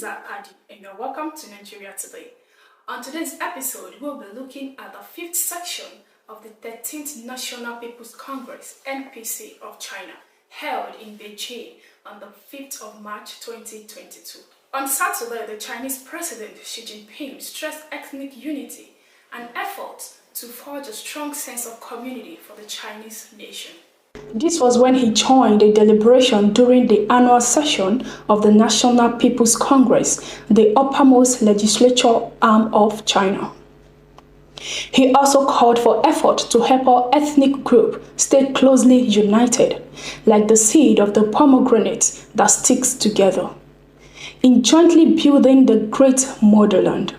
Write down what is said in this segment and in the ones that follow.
Hadiza Adi, and you're welcome to Nigeria Today. On today's episode, we'll be looking at the 5th section of the 13th National People's Congress (NPC) of China, held in Beijing on the 5th of March 2022. On Saturday, the Chinese President Xi Jinping stressed ethnic unity and efforts to forge a strong sense of community for the Chinese nation. This was when he joined a deliberation during the annual session of the National People's Congress, the uppermost legislature arm of China. He also called for effort to help our ethnic group stay closely united, like the seed of the pomegranate that sticks together, in jointly building the great motherland.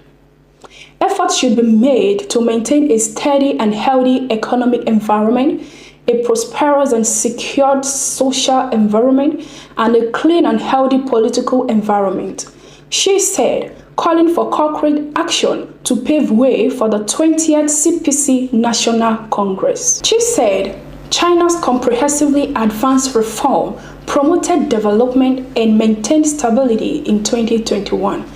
Efforts should be made to maintain a steady and healthy economic environment, a prosperous and secured social environment, and a clean and healthy political environment. She said, calling for concrete action to pave way for the 20th CPC National Congress. She said, China's comprehensively advanced reform promoted development and maintained stability in 2021,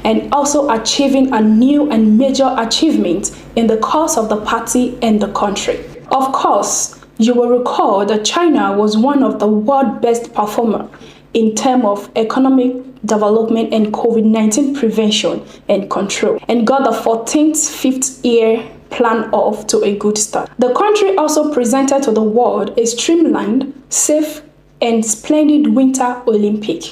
and also achieving a new and major achievement in the cause of the party and the country. Of course, you will recall that China was one of the world's best performers in terms of economic development and COVID-19 prevention and control, and got the 14th fifth-year plan off to a good start. The country also presented to the world a streamlined, safe, and splendid Winter Olympic,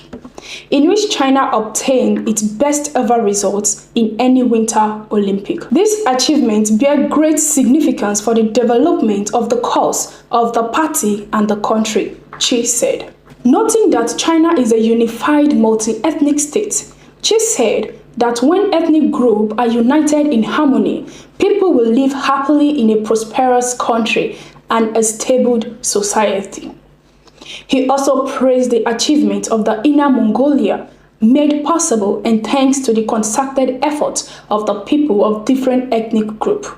in which China obtained its best ever results in any Winter Olympic. These achievements bear great significance for the development of the cause of the party and the country, Xi said. Noting that China is a unified multi-ethnic state, Xi said that when ethnic groups are united in harmony, people will live happily in a prosperous country and a stable society. He also praised the achievement of the Inner Mongolia, made possible and thanks to the concerted efforts of the people of different ethnic groups.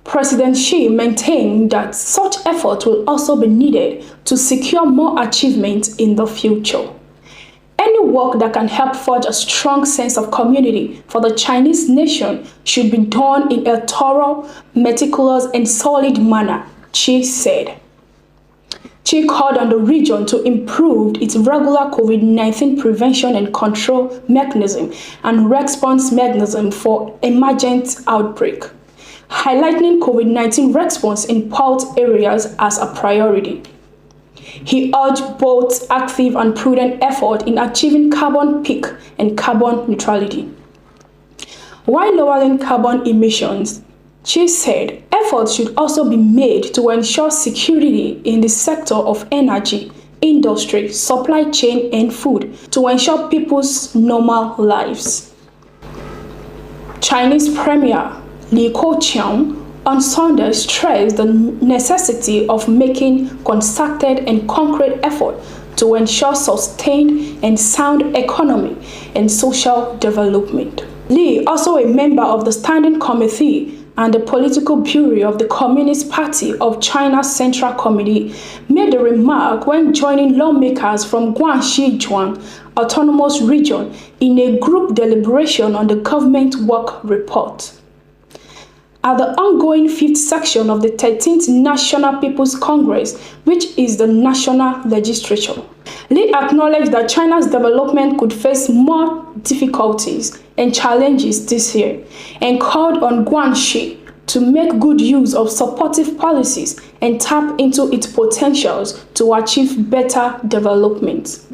President Xi maintained that such effort will also be needed to secure more achievements in the future. Any work that can help forge a strong sense of community for the Chinese nation should be done in a thorough, meticulous, and solid manner, Xi said. Xi called on the region to improve its regular COVID-19 prevention and control mechanism and response mechanism for emergent outbreak, highlighting COVID-19 response in port areas as a priority. He urged both active and prudent effort in achieving carbon peak and carbon neutrality. While lowering carbon emissions, Xi said efforts should also be made to ensure security in the sector of energy, industry, supply chain, and food to ensure people's normal lives. Chinese Premier Keqiang on Sunday stressed the necessity of making concerted and concrete effort to ensure sustained and sound economic and social development. Li, also a member of the Standing Committee and the Political Bureau of the Communist Party of China's Central Committee, made the remark when joining lawmakers from Guangxi Autonomous Region in a group deliberation on the government work report. At the ongoing 5th section of the 13th National People's Congress, which is the national legislature, Li acknowledged that China's development could face more difficulties and challenges this year, and called on Guangxi to make good use of supportive policies and tap into its potentials to achieve better development.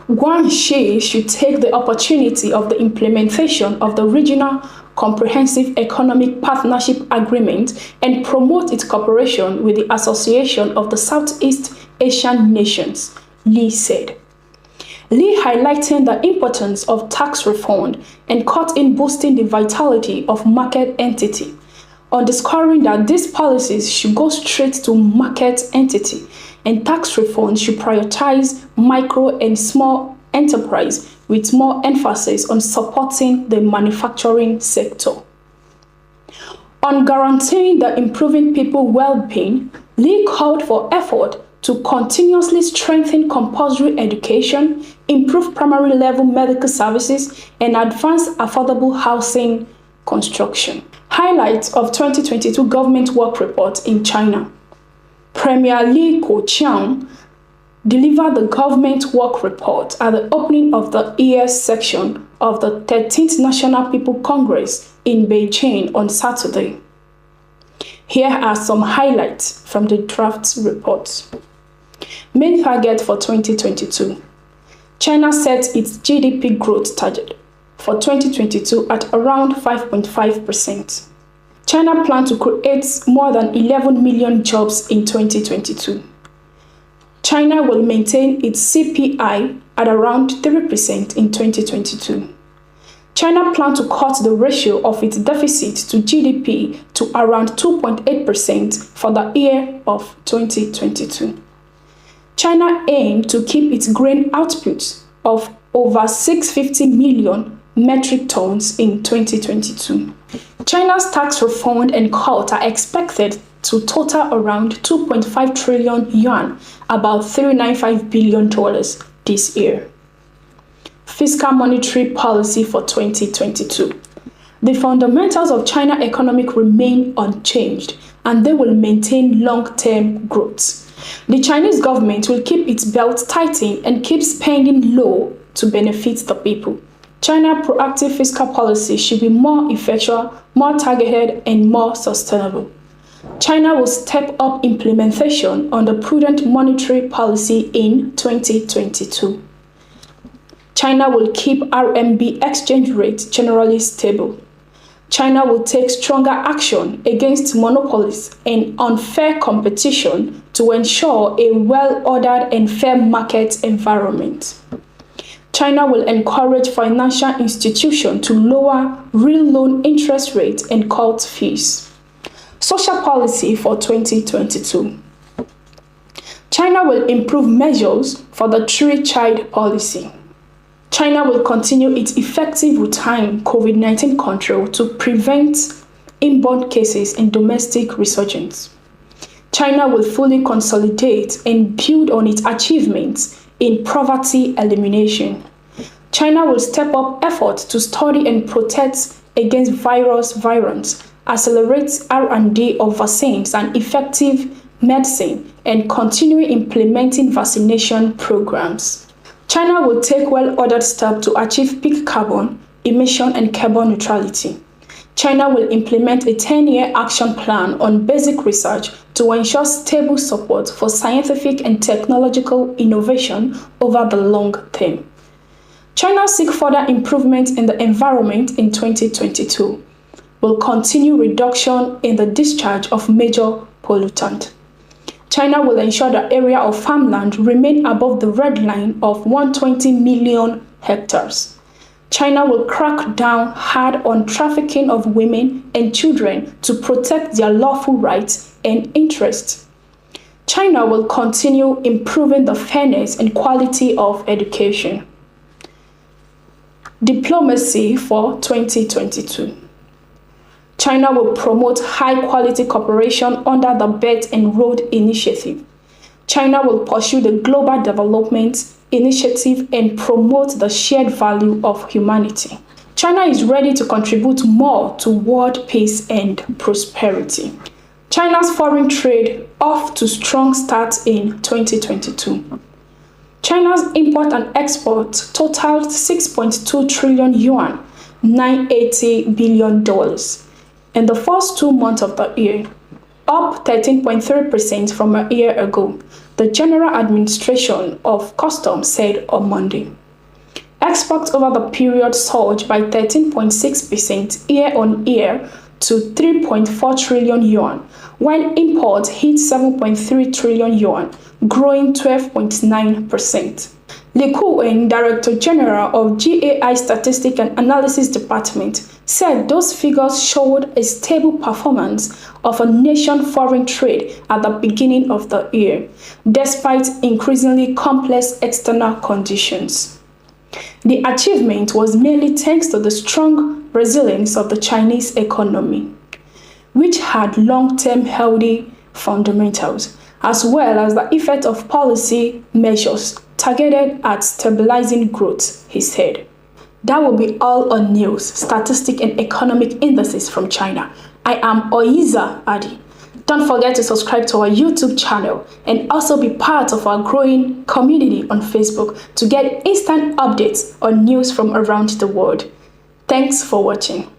Guangxi should take the opportunity of the implementation of the Regional Comprehensive Economic Partnership Agreement and promote its cooperation with the Association of the Southeast Asian Nations, Li said. Li highlighted the importance of tax reform and cut in boosting the vitality of market entity, underscoring that these policies should go straight to market entity and tax reform should prioritize micro and small enterprise with more emphasis on supporting the manufacturing sector. On guaranteeing the improving people's well-being, Li called for effort to continuously strengthen compulsory education, improve primary level medical services, and advance affordable housing construction. Highlights of 2022 Government Work Report in China. Premier Li Keqiang delivered the Government Work Report at the opening of the year section of the 13th National People's Congress in Beijing on Saturday. Here are some highlights from the draft report. Main target for 2022. China set its GDP growth target for 2022 at around 5.5%. China plans to create more than 11 million jobs in 2022. China will maintain its CPI at around 3% in 2022. China plans to cut the ratio of its deficit to GDP to around 2.8% for the year of 2022. China aims to keep its grain output of over 650 million metric tons in 2022. China's tax refund and cut are expected to total around 2.5 trillion yuan, about $395 billion this year. Fiscal monetary policy for 2022. The fundamentals of China's economic remain unchanged, and they will maintain long-term growth. The Chinese government will keep its belt tightened and keep spending low to benefit the people. China's proactive fiscal policy should be more effectual, more targeted, and more sustainable. China will step up implementation on the prudent monetary policy in 2022. China will keep RMB exchange rate generally stable. China will take stronger action against monopolies and unfair competition to ensure a well-ordered and fair market environment. China will encourage financial institutions to lower real loan interest rates and cut fees. Social policy for 2022. China will improve measures for the three-child policy. China will continue its effective routine COVID-19 control to prevent inbound cases and domestic resurgence. China will fully consolidate and build on its achievements in poverty elimination. China will step up efforts to study and protect against virus variants, accelerate R&D of vaccines and effective medicine, and continue implementing vaccination programs. China will take well-ordered steps to achieve peak carbon emission and carbon neutrality. China will implement a 10-year action plan on basic research to ensure stable support for scientific and technological innovation over the long term. China seek further improvement in the environment in 2022. Will continue reduction in the discharge of major pollutants. China will ensure the area of farmland remain above the red line of 120 million hectares. China will crack down hard on trafficking of women and children to protect their lawful rights and interests. China will continue improving the fairness and quality of education. Diplomacy for 2022. China will promote high-quality cooperation under the Belt and Road Initiative. China will pursue the Global Development Initiative and promote the shared value of humanity. China is ready to contribute more to world peace and prosperity. China's foreign trade off to strong start in 2022. China's import and export totaled 6.2 trillion yuan, $980 billion. In the first 2 months of the year, up 13.3% from a year ago, the General Administration of Customs said on Monday. Exports over the period surged by 13.6% year-on-year to 3.4 trillion yuan, while imports hit 7.3 trillion yuan, growing 12.9%. Li Keqiang, Director General of GAI Statistics and Analysis Department, said those figures showed a stable performance of a nation's foreign trade at the beginning of the year, despite increasingly complex external conditions. The achievement was mainly thanks to the strong resilience of the Chinese economy, which had long-term healthy fundamentals, as well as the effect of policy measures targeted at stabilizing growth, he said. That will be all on news, statistics, and economic indices from China. I am Oiza Adi. Don't forget to subscribe to our YouTube channel and also be part of our growing community on Facebook to get instant updates on news from around the world. Thanks for watching.